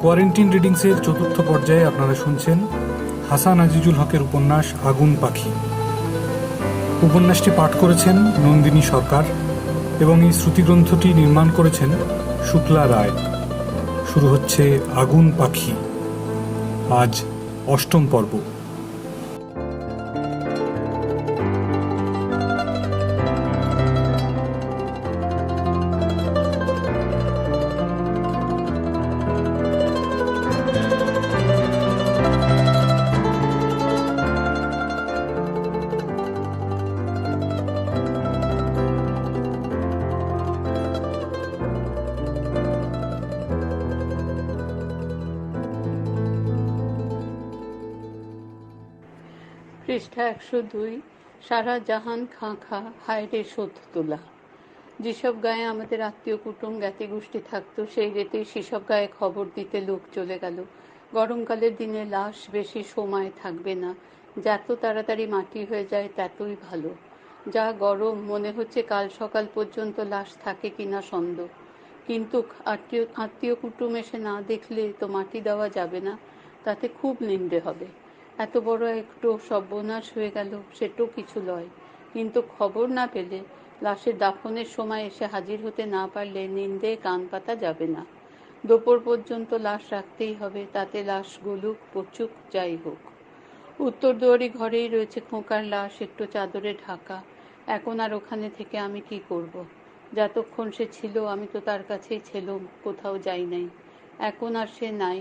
Quarantine রিডিংসের চতুর্থ পর্যায়ে আপনারা শুনছেন হাসান আজিজুল হকের উপন্যাস আগুন পাখি। উপন্যাসটি পাঠ করেছেন নন্দিনী সরকার এবং এই শ্রুতিগ্রন্থটি নির্মাণ করেছেন শুক্লা রায়। শুরু হচ্ছে আগুন পাখি, আজ ৮ম পর্ব। পৃষ্ঠা ১০২। সারা জাহান খাঁ খাঁ, হায়রে শোধ তোলা। যেসব গায়ে আমাদের আত্মীয় কুটুম জ্ঞাতি গোষ্ঠী থাকতো, সেই রেতেই সেসব গায়ে খবর দিতে লোক চলে গেল। গরমকালের দিনে লাশ বেশি সময় থাকবে না, যত তাড়াতাড়ি মাটি হয়ে যায় ততই ভালো। যা গরম, মনে হচ্ছে কাল সকাল পর্যন্ত লাশ থাকে কিনা সন্দেহ। কিন্তু আত্মীয় কুটুম এসে না দেখলে তো মাটি দেওয়া যাবে না, তাতে খুব নিন্দে হবে। এত বড় একটু সর্বনাশ হয়ে গেল, সেটাও কিছু লয়। কিন্তু খবর না পেলে, লাশের দাফনের সময় এসে হাজির হতে না পারলে নিন্দে কান পাতা যাবে না। দুপুর পর্যন্ত লাশ রাখতেই হবে, তাতে লাশ গলুক পচুক যাই হোক। উত্তর দুয়ারি ঘরেই রয়েছে খোকার লাশ, একটু চাদরে ঢাকা। এখন আর ওখানে থেকে আমি কি করব? যতক্ষণ সে ছিল আমি তো তার কাছেই ছিলাম, কোথাও যাই নাই। এখন আর সে নাই,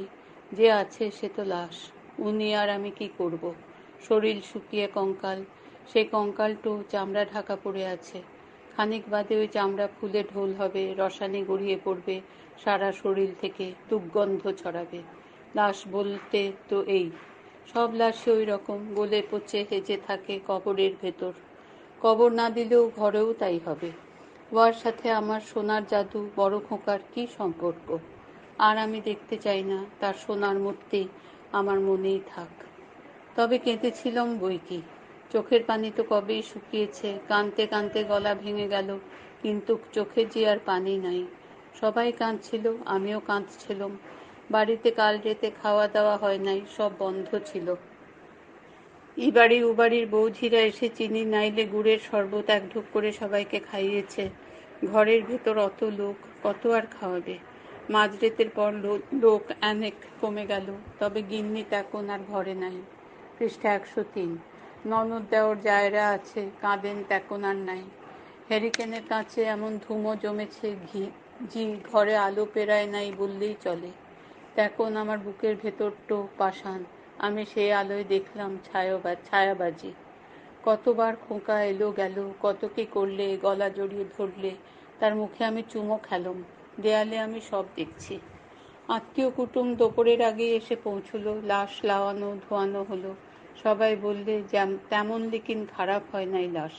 যে আছে সে তো লাশ। উনি আর আমি কি করব? শরীর শুকিয়ে কঙ্কাল, সেই কঙ্কালটো চামড়া ঢাকা পড়ে আছে। খানিক বাদে ওই চামড়া ফুলে ঢোল হবে, রসানি গড়িয়ে পড়বে সারা শরীর থেকে, দুর্গন্ধ ছড়াবে। লাশ বলতে তো এই সব লাশই ওই রকম গলে পচে হেজে থাকে কবরের ভেতর। কবর না দিলেও ঘরেও তাই হবে। ওর সাথে আমার সোনার জাদু বড় খোকার কি সম্পর্ক? আর আমি দেখতে চাই না তার সোনার মূর্তি আমার মনেই থাক। তবে কেঁদেছিলাম বই কি, চোখের পানি তো কবেই শুকিয়েছে। কাঁদতে কাঁদতে গলা ভেঙে গেল, কিন্তু চোখে যে আর পানি নাই। সবাই কাঁদছিল, আমিও কাঁদছিলাম। বাড়িতে কাল রাতে খাওয়া দাওয়া হয় নাই, সব বন্ধ ছিল। ই বাড়ি ও বাড়ির বৌঝিরা এসে চিনি নাইলে গুড়ের শরবত এক ঢোক করে সবাইকে খাইয়েছে। ঘরের ভেতর অত লোক, কত আর খাওয়াবে? মাঝরাতের পর লোক অনেক কমে গেল, তবে গিন্নি এখন আর ঘরে নাই। পৃষ্ঠা ১০৩। ননদ দেওর জায়রা আছে, কাঁদেন তেকন আর নাই। হ্যারিকেনের কাছে এমন ধুমো জমেছে জি ঘরে আলো পেরায় নাই বললেই চলে। তেকন আমার বুকের ভেতরটো পাষাণ, আমি সেই আলোয় দেখলাম ছায়াবাজি। কতবার খোকা এলো গেল, কত কি করলে, গলা জড়িয়ে ধরলে, তার মুখে আমি চুমো খেলাম। দেয়ালে আমি সব দেখছি। আত্মীয় কুটুম দুপুরের আগে এসে পৌঁছলো, লাশ লাওয়ানো ধোয়ানো হলো। সবাই বললে তেমন লেকিন খারাপ হয় নাই লাশ।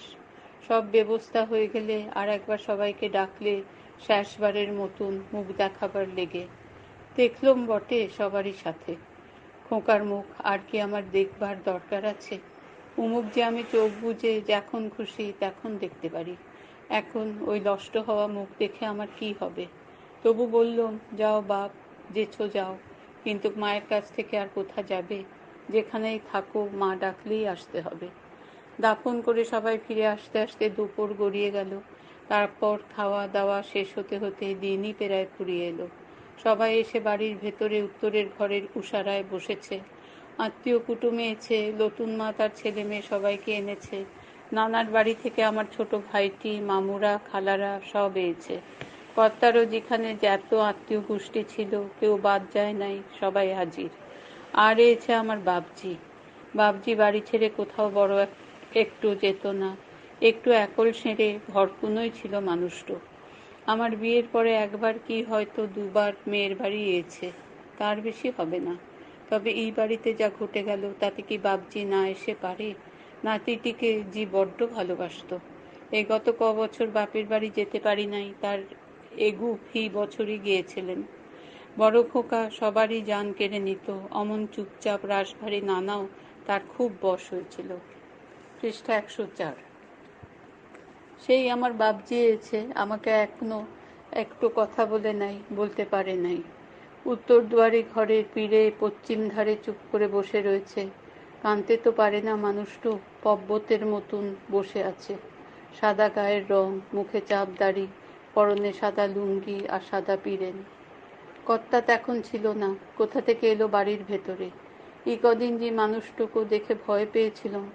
সব ব্যবস্থা হয়ে গেলে আর একবার সবাইকে ডাকলে শেষবারের মতন মুখ দেখাবার লেগে। দেখলুম বটে সবারই সাথে। খোকার মুখ আর কি আমার দেখবার দরকার আছে? উমুক যে আমি চোখ বুজে যখন খুশি তখন দেখতে পারি। এখন ওই নষ্ট হওয়া মুখ দেখে আমার কি হবে? তবু বললুম, যাও বাপ, যেছো যাও, কিন্তু মায়ের কাছ থেকে আর কোথা যাবে? যেখানেই থাকো মা ডাকলেই আসতে হবে। দাফন করে সবাই ফিরে আসতে আসতে দুপুর গড়িয়ে গেল। তারপর খাওয়া দাওয়া শেষ হতে হতে দিনই প্রায় ফুরিয়ে এলো। সবাই এসে বাড়ির ভেতরে উত্তরের ঘরের উষারায় বসেছে। আত্মীয় কুটুমে এসে নতুন মা তার ছেলে মেয়ে সবাইকে এনেছে। নানার বাড়ি থেকে আমার ছোট ভাইটি, মামুরা, খালারা সব এসেছে। কর্তারও যেখানে যত আত্মীয় গোষ্ঠী ছিল কেউ বাদ যায় নাই, সবাই হাজির। আর এসেছে আমার বাপজি। বাপজি বাড়ি ছেড়ে কোথাও বড় একটু যেত না। একটু একল সেরে ঘরকুনোই ছিল মানুষটো। আমার বিয়ের পরে একবার কি হয়তো দুবার মেয়ের বাড়ি এসেছে, তার বেশি হবে না। তবে এই বাড়িতে যা ঘটে গেল তাতে কি বাপজি না এসে পারে? নাতিটিকে জি বড্ড ভালোবাসত। এই গত বছর বাপের বাড়ি যেতে পারি নাই, তার এগু ফি বছরই গিয়েছিলেন। বড় খোকা সবারই জান কেড়ে নিত, অমন চুপচাপ রাশভারী নানাও তার খুব বশ হয়েছিল। পৃষ্ঠা ১০৪। সেই আমার বাপজি এসে আমাকে এখনো একটু কথা বলে নাই, বলতে পারে নাই। উত্তর দুয়ারে ঘরের পীড়ে পশ্চিম ধারে চুপ করে বসে রয়েছে। কাঁদতে তো পারে না মানুষটু, পর্বতের মতন বসে আছে। সাদা গায়ের রং, মুখে চাপ দাড়ি, পরনে সাদা লুঙ্গি আর সাদা পিরেন। কর্তা তখন ছিল না, কোথা থেকে এলো বাড়ির ভেতরে। এই কদিন যে মানুষটুকু দেখে ভয় পেয়েছিলাম,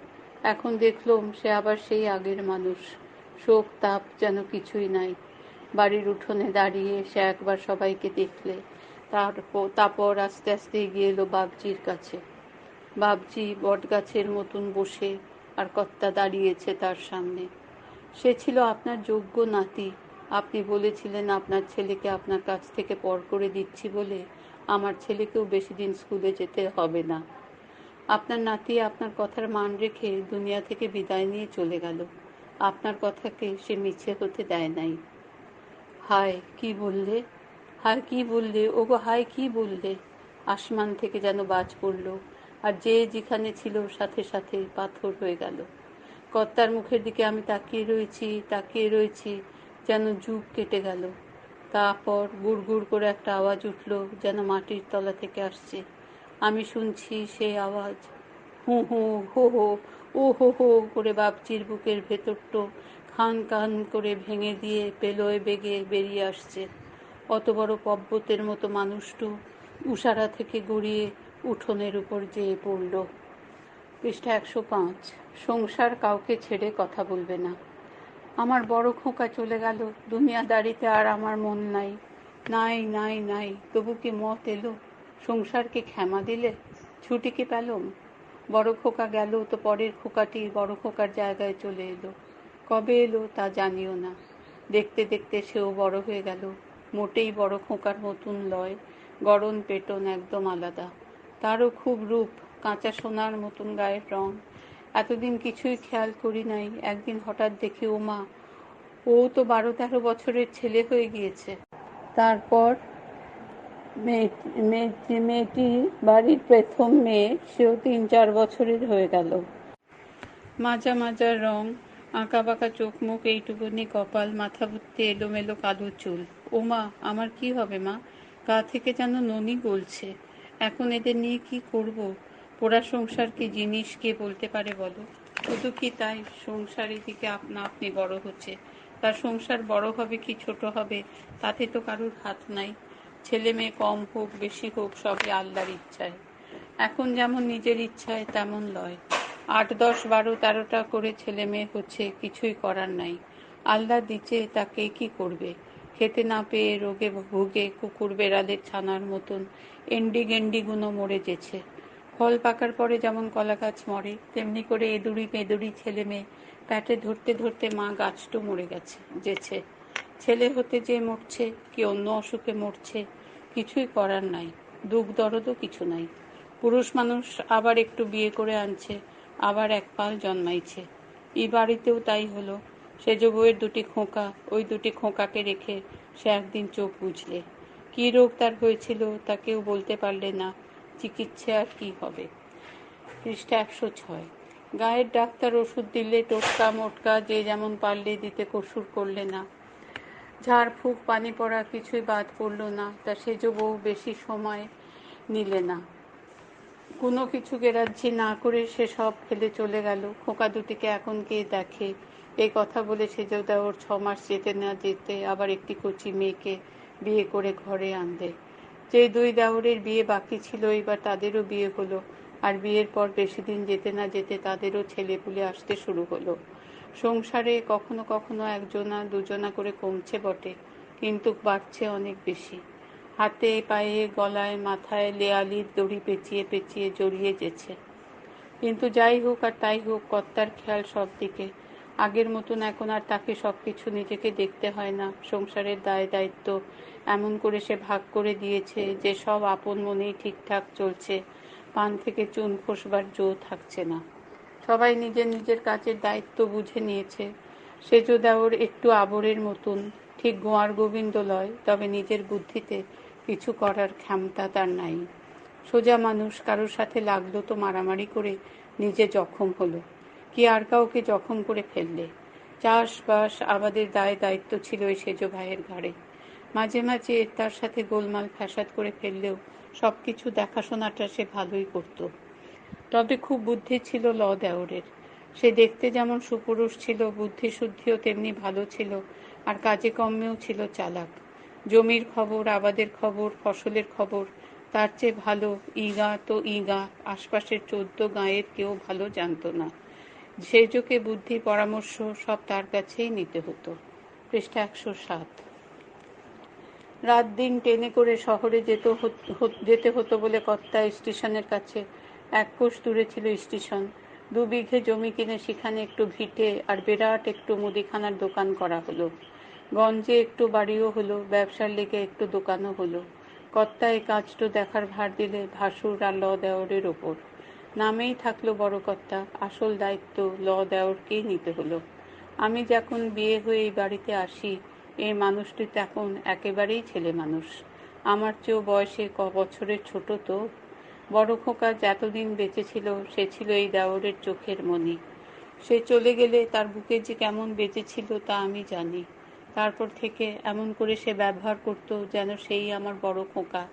এখন দেখলুম সে আবার সেই আগের মানুষ। শোক তাপ যেন কিছুই নাই। বাড়ির উঠোনে দাঁড়িয়ে সে একবার সবাইকে দেখলে, তারপর আস্তে আস্তে এগিয়ে এলো বাবজির কাছে। বাবজি বটগাছের মতন বসে, আর কর্তা দাঁড়িয়েছে তার সামনে। সে ছিল আপনার যোগ্য নাতি। আপনি বলেছিলেন আপনার ছেলেকে আপনার কাছ থেকে পর করে দিচ্ছি বলে আমার ছেলেকেও বেশি দিন স্কুলে যেতে হবে না। আপনার নাতি আপনার কথার মান রেখে দুনিয়া থেকে বিদায় নিয়ে চলে গেল। আপনার কথাকে সে মিছে হতে দেয় নাই। হায় কি বললে, হায় কি বললে, ওগো হায় কি বললে। আসমান থেকে যেন বাজ পড়ল, আর যে যেখানে ছিল সাথে সাথে পাথর হয়ে গেল। কর্তার মুখের দিকে আমি তাকিয়ে রয়েছি, যেন যুগ কেটে গেল। তারপর গুড় করে একটা আওয়াজ উঠল, যেন মাটির তলা থেকে আসছে। আমি শুনছি সেই আওয়াজ, হু হু হো হো, ও হো হো করে বাপচির বুকের ভেতরটো খান খান করে ভেঙে দিয়ে পেলোয় বেগে বেরিয়ে আসছে। অত বড় পর্বতের মতো মানুষটু উষারা থেকে গড়িয়ে উঠোনের উপর যেয়ে পড়ল। পৃষ্ঠা 105। সংসার কাউকে ছেড়ে কথা বলবে না। আমার বড় খোকা চলে গেল, দুনিয়াদারিতে আর আমার মন নাই। নাই নাই নাই, তবু কি মত এলো? সংসারকে ক্ষমা দিলে, ছুটি কি পেলুম? বড় খোকা গেল তো পরের খোকাটি বড় খোকার জায়গায় চলে এলো। কবে এলো তা জানিও না। দেখতে দেখতে সেও বড় হয়ে গেল। মোটেই বড় খোকার মতন লয়, গড়ন পেটন একদম আলাদা। তারও খুব রূপ, কাঁচা সোনার মতন গায়ের রং। এতদিন কিছুই খেয়াল করি নাই, একদিন হঠাৎ দেখি ওমা, ও তো 12-13 বছরের ছেলে হয়ে গিয়েছে। তারপর মেয়েটি বাড়ির প্রথম মেয়ে, সেও 3-4 বছরের হয়ে গেল। মাজা মাজা রং, আঁকা বাঁকা চোখ মুখ, এইটুকুনি কপাল, মাথা ভর্তি এলোমেলো কালো চুল। ওমা, আমার কি হবে মা? গা থেকে যেন ননি গলছে। এখন এদের নিয়ে কি করব? পোড়া সংসার কি জিনিস কে বলতে পারে বলো? শুধু কি তাই, সংসার এদিকে আপনা আপনি বড় হচ্ছে। তার সংসার বড় হবে কি ছোট হবে তাতে তো কারুর হাত নাই। ছেলে মেয়ে কম হোক বেশি হোক সবই আল্লাহর ইচ্ছায়। এখন যেমন নিজের ইচ্ছায় তেমন লয়। 8, 10, 12, 13টা করে ছেলে মেয়ে হচ্ছে, কিছুই করার নাই। আল্লাহ দিচ্ছে, তাকে কি করবে? খেতে না পেয়ে রোগে ভুগে কুকুর বেড়ালের ছানার মতন এন্ডি গেন্ডিগুলো মরে যেছে। ফল পাকার পরে যেমন কলা গাছ মরে, তেমনি করে এদুড়ি পেদুড়ি ছেলে মেয়ে পেটে ধরতে ধরতে মা গাছটো মরে যেছে। ছেলে হতে যে মরছে, কি অন্য অসুখে মরছে, কিছুই করার নাই। দুঃখ দরদও কিছু নাই। পুরুষ মানুষ আবার একটু বিয়ে করে আনছে, আবার এক পাল জন্মাইছে। এই বাড়িতেও তাই হলো। সেজ বউয়ের 2টি খোঁকা, ওই 2টি খোঁকাকে রেখে সে একদিন চোখ বুঝলে। কি রোগ তার হয়েছিল তা কেউ বলতে পারলে না। চিকিৎসা আর কি হবে? পৃষ্ঠা 106। গায়ের ডাক্তার ওষুধ দিলে টোটকা মোটকা যে যেমন পারলে দিতে কসুর করলে না। ঝাড়ফুঁক পানি পড়া কিছুই বাদ পড়ল না। তা সেজ বউ বেশি সময় নিলে না। কোনো কিছু গেরাজ্জি না করে সে সব ফেলে চলে গেল। খোকা দুটিকে এখন কে দেখে? এই কথা বলে সেজ দেওর 6 মাস যেতে না যেতে আবার একটি কচি মেয়েকে বিয়ে করে ঘরে আনলে। যে 2 দেওরের বিয়ে বাকি ছিল এবার তাদেরও বিয়ে হলো, আর বিয়ের পর বেশি দিন যেতে না যেতে তাদেরও ছেলেপুলে আসতে শুরু হলো। সংসারে কখনো কখনো 1জনা 2জনা করে কমছে বটে, কিন্তু বাড়ছে অনেক বেশি। হাতে পায়ে গলায় মাথায় লেয়ালির দড়ি পেঁচিয়ে পেঁচিয়ে জড়িয়ে যেছে। কিন্তু যাই হোক আর তাই হোক, কর্তার খেয়াল সব দিকে। আগের মতন এখন আর তাকে সব কিছু নিজেকে দেখতে হয় না। সংসারের দায় দায়িত্ব এমন করে সে ভাগ করে দিয়েছে যে সব আপন মনেই ঠিকঠাক চলছে। পান থেকে চুন খসবার জো থাকছে না। সবাই নিজের নিজের কাজের দায়িত্ব বুঝে নিয়েছে। সেজ দেওর একটু আবরের মতন, ঠিক গোয়ার গোবিন্দ লয়, তবে নিজের বুদ্ধিতে কিছু করার ক্ষমতা তার নাই। সোজা মানুষ, কারোর সাথে লাগলো তো মারামারি করে নিজে জখম হলো, কি আর কাউকে জখম করে ফেললে। চাষবাস আবাদের দায় দায়িত্ব ছিল এই সেজ ভাইয়ের ঘাড়ে। মাঝে মাঝে তার সাথে গোলমাল ফ্যাসাদ করে ফেললেও সব কিছু দেখাশোনাটা সে ভালোই করত। তবে খুব বুদ্ধি ছিল দেওরের। সে দেখতে যেমন সুপুরুষ ছিল, বুদ্ধিশুদ্ধিও তেমনি ভালো ছিল, আর কাজে কর্মেও ছিল চালাক। জমির খবর, আবাদের খবর, ফসলের খবর তার চেয়ে ভালো ইগা তো ইগা, আশপাশের 14 গাঁয়ের কেউ ভালো জানত না। সে যোগে বুদ্ধি পরামর্শ সব তার কাছেই নিতে হতো। পৃষ্ঠা 107। রাত দিন ট্রেনে করে শহরে যেতে হতো বলে কর্তা স্টেশনের কাছে 1 কোষ দূরে ছিল স্টেশন। 2 বিঘে জমি কিনে সেখানে একটু ভিটে আর বিরাট একটু মুদিখানার দোকান করা হলো। গঞ্জে একটু বাড়িও হলো, ব্যবসার লেগে একটু দোকানও হলো। কর্তা এই কাজটা দেখার ভার দিলে ভাসুর আর দেওরের ওপর। নামেই থাকলো বড় কর্তা, আসল দায়িত্ব দেওরকেই নিতে হলো। আমি যখন বিয়ে হয়ে এই বাড়িতে আসি, এই মানুষটি তখন একেবারেই ছেলে মানুষ। আমার চেয়েও বয়সে বছরের ছোট তো। বড় খোকা যতদিন বেঁচে ছিল সে ছিল এই দেওরের চোখের মণি। সে চলে গেলে তার বুকে যে কেমন বেঁচেছিল তা আমি জানি। তারপর থেকে এমন করে সে ব্যবহার করত যেন সেই আমার বড় খোকা।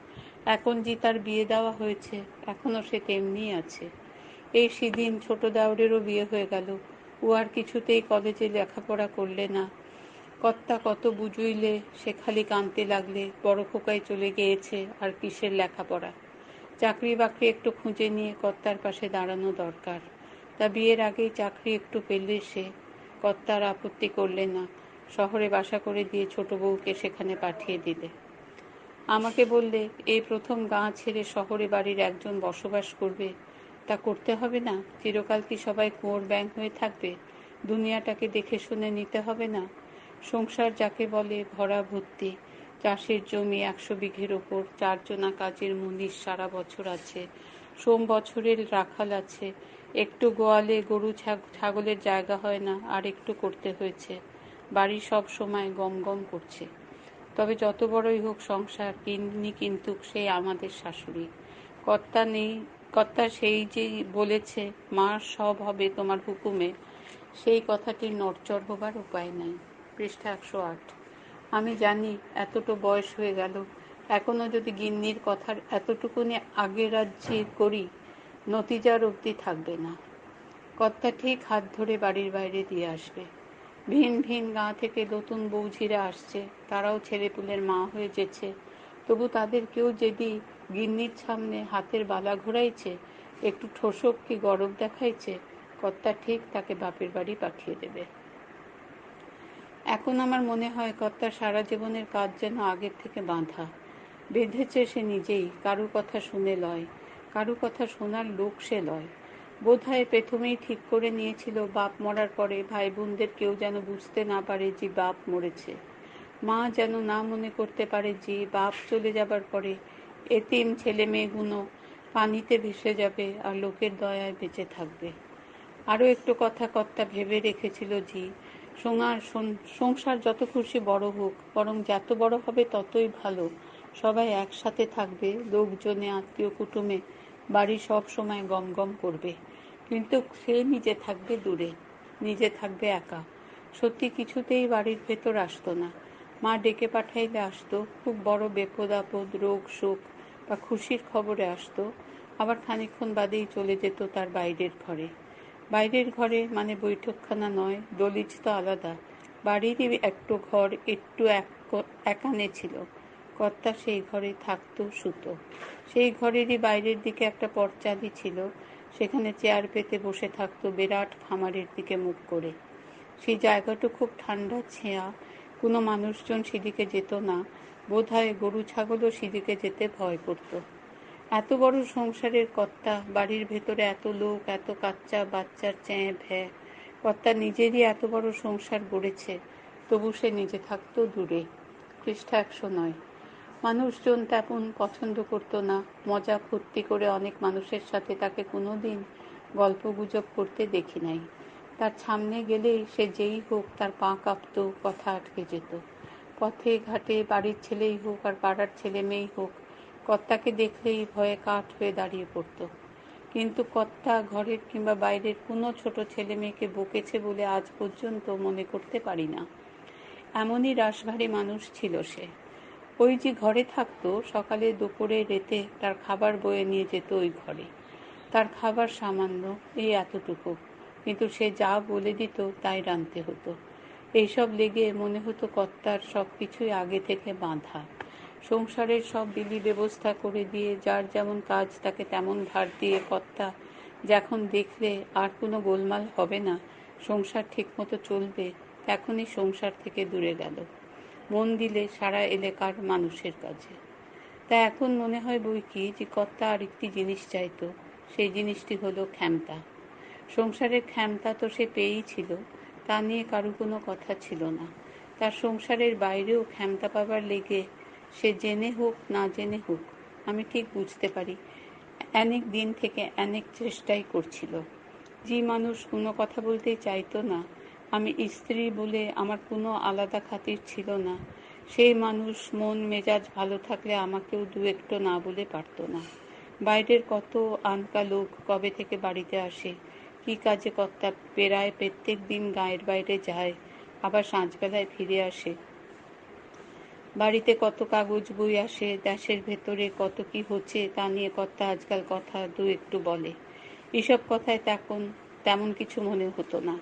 এখন যে তার বিয়ে দেওয়া হয়েছে, এখনো সে তেমনিই আছে। এই সেদিন ছোট দেওরেরও বিয়ে হয়ে গেল। ও আর কিছুতেই কলেজে লেখাপড়া করলে না। কর্তা কত বুঝুইলে সে খালি কাঁদতে লাগলে, বড় খোকাই চলে গিয়েছে, আর কিসের লেখাপড়া। চাকরি বাকরি একটু খুঁজে নিয়ে কর্তার পাশে দাঁড়ানো দরকার। তা বিয়ের আগেই চাকরি একটু পেলে সে। কর্তার আপত্তি করলে না, শহরে বাসা করে দিয়ে ছোট বউকে সেখানে পাঠিয়ে দিলে। আমাকে বললে, এই প্রথম গাঁ ছেড়ে শহরে বাড়ির একজন বসবাস করবে, তা করতে হবে না? চিরকাল কি সবাই কুঁয়োর ব্যাঙ হয়ে থাকবে? দুনিয়াটাকে দেখে শুনে নিতে হবে না? সংসার যাকে বলে ভরা ভর্তি, চাষের জমি 100 বিঘের ওপর, 4 জনা কাজের মুনিশ সারা বছর আছে, সোম বছরের রাখাল আছে, একটু গোয়ালে গরু ছাগলের জায়গা হয় না, আর একটু করতে হয়েছে। বাড়ি সব সময় গম গম করছে। তবে যত বড়ই হোক সংসার, গিন্নি কিন্তু সেই আমাদের শাশুড়ি। কর্তা নেই, কর্তা সেই যে বলেছে মা সব হবে তোমার হুকুমে, সেই কথাটির নড়চড় হবার উপায় নাই। পৃষ্ঠা 108। আমি জানি এতটা বয়স হয়ে গেল, এখনো যদি গিন্নির কথার এতটুকুনি আগে রাজ্যে করি, নতিজার অবধি থাকবে না। কর্তা ঠিক হাত ধরে বাড়ির বাইরে দিয়ে আসবে। ভিন ভিন গাঁ থেকে নতুন বৌঝিরা আসছে, তারাও ছেলেপুলের মা হয়ে যেছে। তবু তাদের কেউ যদি গিন্নির সামনে হাতের বালা ঘোরাইছে, একটু ঠোসক কি গরব দেখাইছে, কর্তা ঠিক তাকে বাপের বাড়ি পাঠিয়ে দেবে। এখন আমার মনে হয় কর্তার সারা জীবনের কাজ যেন আগের থেকে বাঁধা। বেঁধেছে সে নিজেই, কারু কথা শুনে লয়, কারু কথা শোনার লোক সে লয়। বোধহয় প্রথমেই ঠিক করে নিয়েছিল বাপ মরার পরে ভাই বোনদের কেউ যেন বুঝতে না পারে যে বাপ মরেছে। মা যেন না মনে করতে পারে যে বাপ চলে যাবার পরে এতিম ছেলে মেয়েগুলো পানিতে ভেসে যাবে আর লোকের দয়ায় বেঁচে থাকবে। আরও একটু কথা কর্তা ভেবে রেখেছিল যে সংসার যত খুশি বড় হোক, বরং যত বড় হবে ততই ভালো। সবাই একসাথে থাকবে, লোকজনে আত্মীয় কুটুমে বাড়ি সব সময় গম গম করবে, কিন্তু সে নিজে থাকবে দূরে, নিজে থাকবে একা। সত্যি কিছুতেই বাড়ির ভেতর আসতো না। মা ডেকে পাঠাইলে আসতো, খুব বড় বিপদ আপদ, রোগ শোক বা খুশির খবরে আসতো, আবার খানিকক্ষণ বাদেই চলে যেত তার বাইরের ঘরে। বাইরের ঘরে মানে বৈঠকখানা নয়, দলিজ তো আলাদা। বাড়িরই একটু ঘর একটু একানে ছিল। কর্তা সেই ঘরে থাকতো, শুতো। সেই ঘরেরই বাইরের দিকে একটা পথচালি ছিল, সেখানে চেয়ার পেতে বসে থাকতো বিরাট খামারের দিকে মুখ করে। সেই জায়গাটা খুব ঠান্ডা ছেঁয়া, কোনো মানুষজন সেদিকে যেত না, বোধহয় গরু ছাগলও সেদিকে যেতে ভয় করত। এত বড় সংসারের কর্তা, বাড়ির ভেতরে এত লোক, এত কাচ্চা বাচ্চার চেয়ে ভ্যা। কর্তা নিজেরই এত বড় সংসার গড়েছে, তবু সে নিজে থাকতো দূরে। পৃষ্ঠা 109। মানুষজন তেমন পছন্দ করতো না। মজা ফুর্তি করে অনেক মানুষের সাথে তাকে কোনোদিন গল্প গুজব করতে দেখি নাই। তার সামনে গেলেই সে যেই হোক তার পা কাঁপত, কথা আটকে যেত। পথে ঘাটে বাড়ির ছেলেই হোক আর পাড়ার ছেলে মেয়েই হোক, কর্তাকে দেখলেই ভয়ে কাঠ হয়ে দাঁড়িয়ে পড়ত। কিন্তু কর্তা ঘরের কিংবা বাইরের কোনো ছোট ছেলে মেয়েকে বকেছে বলে আজ পর্যন্ত মনে করতে পারি না। এমনই রাশভারী মানুষ ছিল সে। ওই যে ঘরে থাকতো, সকালে দুপুরে রেতে তার খাবার বয়ে নিয়ে যেত ওই ঘরে। তার খাবার সামান্য, এই এতটুকু, কিন্তু সে যা বলে দিত তাই রাঁধতে হতো। এইসব লেগে মনে হতো কর্তার সব কিছুই আগে থেকে বাঁধা। সংসারের সব বিধি ব্যবস্থা করে দিয়ে যার যেমন কাজ তাকে তেমন ভার দিয়ে কর্তা যখন দেখলে আর কোনো গোলমাল হবে না, সংসার ঠিকমতো চলবে, তখনই সংসার থেকে দূরে গেল, মন দিলে সারা এলাকার মানুষের কাছে। তা এখন মনে হয় বই কি যে কর্তা আরেকটি জিনিস চাইতো, সেই জিনিসটি হলো ক্ষমতা। সংসারের ক্ষমতা তো সে পেয়েই ছিল, তা নিয়ে কারো কোনো কথা ছিল না। তার সংসারের বাইরেও ক্ষমতা পাবার লেগে সে জেনে হোক না জেনে হোক, আমি ঠিক বুঝতে পারি, অনেক দিন থেকে অনেক চেষ্টাই করছিল। যে মানুষ কোনো কথা বলতেই চাইতো না, আমি স্ত্রী বলে আমার কোনো আলাদা খাতির ছিল না, সেই মানুষ মন মেজাজ ভালো থাকলে আমাকেও দু একটু না বলে পারতো না। বাইরের কত আনকা লোক কবে থেকে বাড়িতে আসে, কি কাজে কর্তা প্রায় প্রত্যেক দিন গায়ের বাইরে যায়, আবার সাঁঝবেলায় ফিরে আসে। বাড়িতে কত কাগজ বই আসে, দেশের ভেতরে কত কি হচ্ছে তা নিয়ে কর্তা আজকাল কথা দু একটু বলে। এসব কথায় তেমন কিছু মনে হতো না,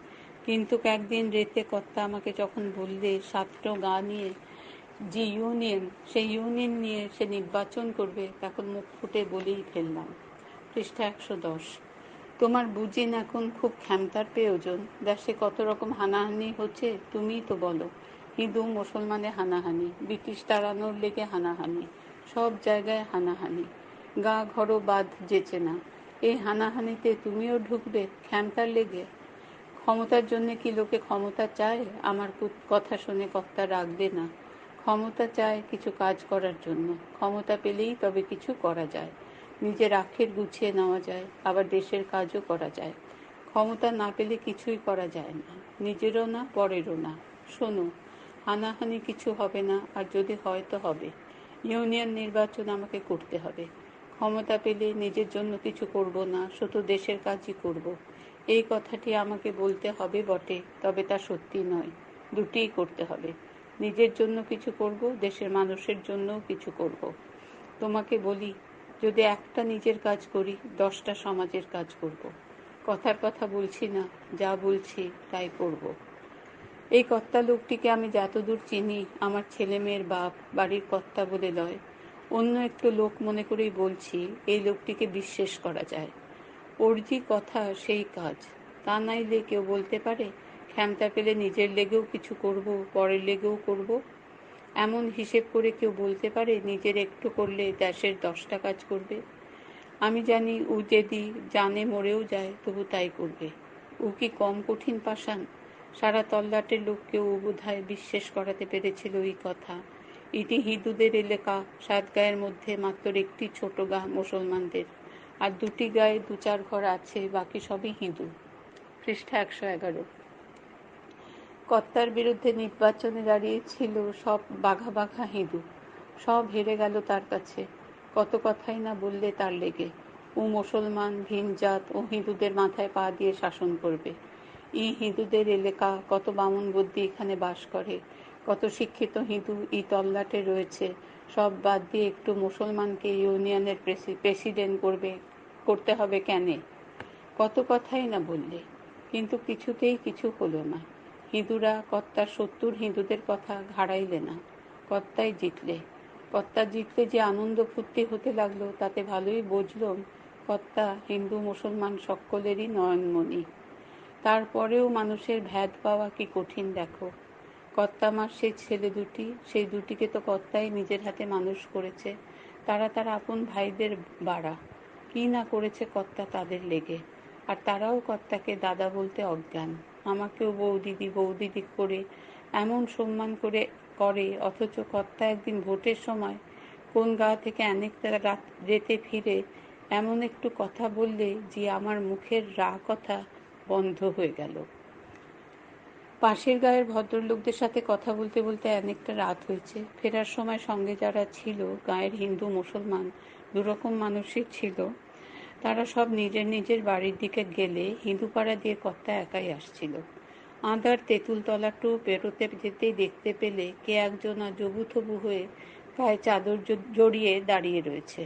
কিন্তু একদিন রেতে কর্তা আমাকে যখন বললে 7টা গাঁ নিয়ে যে ইউনিয়ন, সেই ইউনিয়ন নিয়ে সে নির্বাচন করবে, তখন মুখ ফুটে বলেই ফেললাম। পৃষ্ঠা 110। তোমার বুঝিন এখন খুব ক্ষমতার প্রয়োজন। দেশে কত রকম হানাহানি হচ্ছে তুমিই তো বলো। হিন্দু মুসলমানের হানাহানি, ব্রিটিশ তাড়ানোর লেগে হানাহানি, সব জায়গায় হানাহানি, গা ঘরও বাদ যেছে না। এই হানাহানিতে তুমিও ঢুকবে ক্ষমতার লেগে? ক্ষমতার জন্য কি লোকে ক্ষমতা চায়? আমার কথা শুনে কর্তা রাখবে না। ক্ষমতা চায় কিছু কাজ করার জন্য, ক্ষমতা পেলেই তবে কিছু করা যায়, নিজের আখের গুছিয়ে নেওয়া যায়, আবার দেশের কাজও করা যায়। ক্ষমতা না পেলে কিছুই করা যায় না, নিজেরও না পরেরও না। শোনো, হানাহানি কিছু হবে না, আর যদি হয় তো হবে। ইউনিয়ন নির্বাচন আমাকে করতে হবে। ক্ষমতা পেলে নিজের জন্য কিছু করব না, শুধু দেশের কাজই করব। এই কথাটি আমাকে বলতে হবে বটে, তবে তা সত্যি নয়। দুটিই করতে হবে। নিজের জন্য কিছু করব, দেশের মানুষের জন্যও কিছু করব। তোমাকে বলি, যদি একটা নিজের কাজ করি, 10টা সমাজের কাজ করব। কথার কথা বলছি না, যা বলছি তাই করব। এই কর্তা লোকটিকে আমি যতদূর চিনি, আমার ছেলে মেয়ের বাপ, বাড়ির কর্তা বলে নয়, অন্য একটু লোক মনে করেই বলছি, এই লোকটিকে বিশ্বাস করা যায়। ওর যে কথা সেই কাজ, তা নাইলে কেউ বলতে পারে ক্ষমতা পেলে নিজের লেগেও কিছু করব, পরের লেগেও করব? এমন হিসেব করে কেউ বলতে পারে নিজের একটু করলে দেশের 10টা কাজ করবে? আমি জানি ও যদি জানে মরেও যায় তবু তাই করবে। ও কি কম কঠিন পাষাণ? সারা তল্লাটের লোককেও ও বোধহয় বিশ্বাস করাতে পেরেছিল এই কথা। এটি হিন্দুদের এলাকা, 7 গাঁয়ের মধ্যে মাত্র একটি ছোট গাঁ মুসলমানদের, আর 2টি গাঁয়ে 2-4 ঘর আছে, বাকি সবই হিন্দু। পৃষ্ঠা 111। কর্তার বিরুদ্ধে নির্বাচনে দাঁড়িয়েছিল সব বাঘা বাঘা হিন্দু, সব হেরে গেল তার কাছে। কত কথাই না বললে তার লেগে, ও মুসলমান, ভিনজাত ও হিন্দুদের মাথায় পা দিয়ে শাসন করবে। এই হিন্দুদের এলাকা, কত বামুন বুদ্ধি এখানে বাস করে, কত শিক্ষিত হিন্দু এই তল্লাটে রয়েছে, সব বাদ দিয়ে একটু মুসলমানকে ইউনিয়নের প্রেসিডেন্ট করতে হবে কেনে? কত কথাই না বললে, কিন্তু কিছুতেই কিছু হলো না। হিন্দুরা কর্তার 70 হিন্দুদের কথা ঘাড়াইলে না, কর্তাই জিতলে। কর্তা জিতলে যে আনন্দ ফুর্তি হতে লাগলো, তাতে ভালোই বুঝলাম কর্তা হিন্দু মুসলমান সকলেরই নয়নমণি। তারপরেও মানুষের ভেদ পাওয়া কি কঠিন দেখো। কর্তা আমার সেই ছেলে দুটি, সেই দুটিকে তো কর্তাই নিজের হাতে মানুষ করেছে। তারা তার আপন ভাইদের বাড়া, কি না করেছে কর্তা তাদের লেগে, আর তারাও কর্তাকে দাদা বলতে অজ্ঞান। আমাকেও বৌদিদি বৌদিদি করে এমন সম্মান করে, অথচ কর্তা একদিন ভোটের সময় কোন গাঁ থেকে অনেকটা রেতে ফিরে এমন একটু কথা বললে যে আমার মুখের কথা বন্ধ হয়ে গেল। পাশের গাঁয়ের ভদ্রলোকদের সাথে কথা বলতে বলতে অনেকটা রাত হয়েছে। ফেরার সময় সঙ্গে যারা ছিল, গাঁয়ের হিন্দু মুসলমান দুরকম মানুষই ছিল, তারা সব নিজের নিজের বাড়ির দিকে গেলে হিন্দু পাড়া দিয়ে কর্তা একাই আসছিল। আদার তেঁতুলতলাটু পেরোতে যেতেই দেখতে পেলে কে একজন জবুথবু হয়ে গায়ে চাদর জড়িয়ে দাঁড়িয়ে রয়েছে।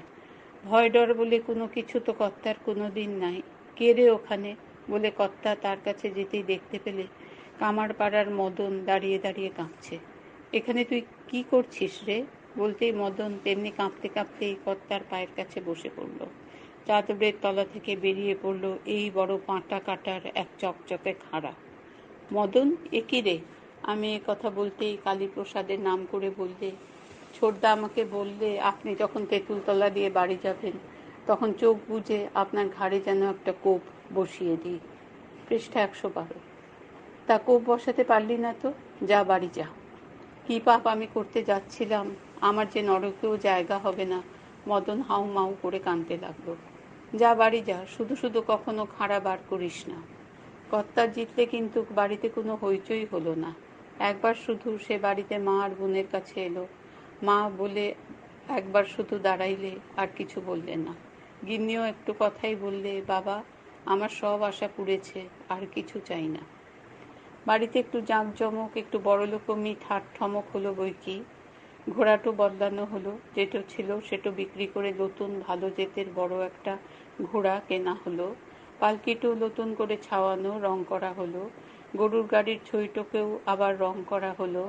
ভয় ডর বলে কোনো কিছু তো কর্তার কোনো দিন নাই। কে রে ওখানে বলে কর্তা তার কাছে যেতেই দেখতে পেলে কামারপাড়ার মদন দাঁড়িয়ে দাঁড়িয়ে কাঁপছে। এখানে তুই কি করছিস রে বলতেই মদন তেমনি কাঁপতে কাঁপতেই কর্তার পায়ের কাছে বসে পড়ল। চাদরের তলা থেকে বেরিয়ে পড়ল এই বড় পাঁটা কাটার এক চকচকে খাড়া। মদন, এ কি রে? আমি এ কথা বলতেই কালীপ্রসাদের নাম করে বললে, ছোটদা আমাকে বললে আপনি যখন তেঁতুলতলা দিয়ে বাড়ি যাবেন তখন চোখ বুজে আপনার ঘাড়ে যেন একটা কোপ বসিয়ে দিই। পৃষ্ঠা 112। তা কোপ বসাতে পারলি না তো? যা বাড়ি যা। কি পাপ আমি করতে যাচ্ছিলাম, আমার যে নরকেও জায়গা হবে না। মদন হাউ মাউ করে কাঁদতে লাগলো। যা বাড়ি যা, শুধু শুধু কখনো খাড়া বার করিস না। কর্তার জিতলে কিন্তু বাড়িতে কোনো হইচই হলো না। একবার শুধু সে বাড়িতে মা আর বোনের কাছে এলো। মা বলে একবার শুধু দাঁড়াইলে, আর কিছু বললে না। গিন্নিও একটু কথাই বললে, বাবা আমার সব আশা পুড়েছে, আর কিছু চাই না। বাড়িতে একটু জাঁকজমক, একটু বড়লোকমি ঠাট ঠমক হলো বইকি। ঘোড়াটো বদলানো হলো, যেটো ছিল সেটো বিক্রি করে নতুন ভালো জেতের বড় একটা ঘোড়া কেনা হলো। পালকিটো নতুন করে ছাওয়ানো রং করা হলো। গরুর গাড়ির ছইটোকেও আবার রং করা হলো।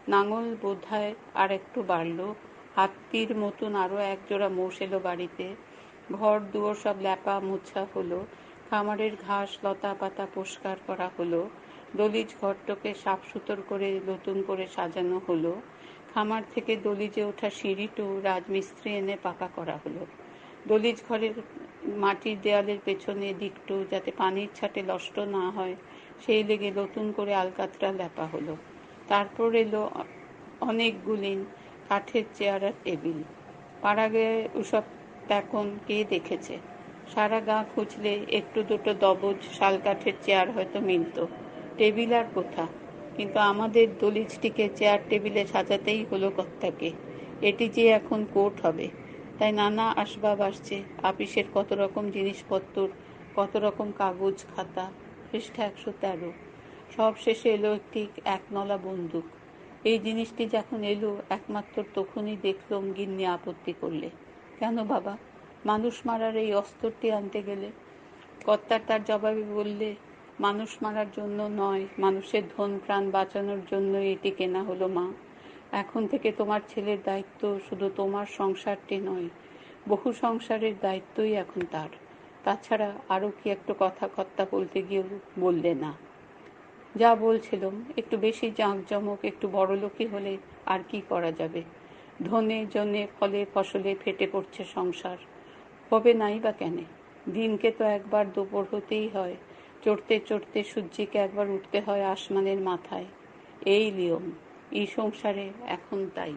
নাঙল বোধহয় আর একটু বাড়ল। হাতির মতন আরো একজোড়া মোষ এলো বাড়িতে। ঘর দুয়ার সব ল্যাপা মোছা হলো। খামারের ঘাস লতা পাতা পরিষ্কার করা হলো। দলিজ ঘরটাকে সাফ সুতর করে নতুন করে সাজানো হলো। খামার থেকে দলিজে ওঠা সিঁড়িটো রাজমিস্ত্রি এনে পাকা করা হলো। দলিজ ঘরের মাটির দেয়ালের পেছনে দিকটো যাতে পানির ছাটে নষ্ট না হয় সেই লেগে নতুন করে আলকাতরা লেপা হলো। তারপর এলো অনেকগুলিন কাঠের চেয়ার আর টেবিল। পাড়াগাঁয়ে ওসব তখন কে দেখেছে? সারা গা খুঁজলে একটু দুটো দবজ শালকাঠের চেয়ার হয়তো মিলত, টেবিল আর কোথা। কিন্তু আমাদের দলিজটিকে চেয়ার টেবিলে সাজাতেই হলো কর্তাকে। এটি যে এখন কোর্ট হবে, তাই নানা আসবাব আসছে, আপিসের কত রকম জিনিসপত্র, কত রকম কাগজ খাতা। পৃষ্ঠা 113। সব শেষে এলো একটি একনলা বন্দুক। এই জিনিসটি যখন এলো একমাত্র তখনই দেখলাম গিন্নি আপত্তি করলে। কেন বাবা, মানুষ মারার এই অস্ত্রটি আনতে গেলে? কর্তার তার জবাবে বললে, মানুষ মারার জন্য নয়, মানুষের ধন প্রাণ বাঁচানোর জন্য এটি কেনা হলো মা। এখন থেকে তোমার ছেলের দায়িত্ব শুধু তোমার সংসারটি নয়, বহু সংসারের দায়িত্বই এখন তার। তাছাড়া আরও কি একটু কথা কর্তা বলতে গিয়ে বললে না। যা বলছিলাম, একটু বেশি জাঁকজমক, একটু বড়লোকি হলে আর কি করা যাবে? ধনে জনে ফলে ফসলে ফেটে পড়ছে সংসার। হবে নাই বা কেন? দিনকে তো একবার দুপুর হতেই হয়, চড়তে চড়তে সূর্যকে একবার উঠতে হয় আসমানের মাথায়। এই নিয়ম, এই সংসারে এখন তাই।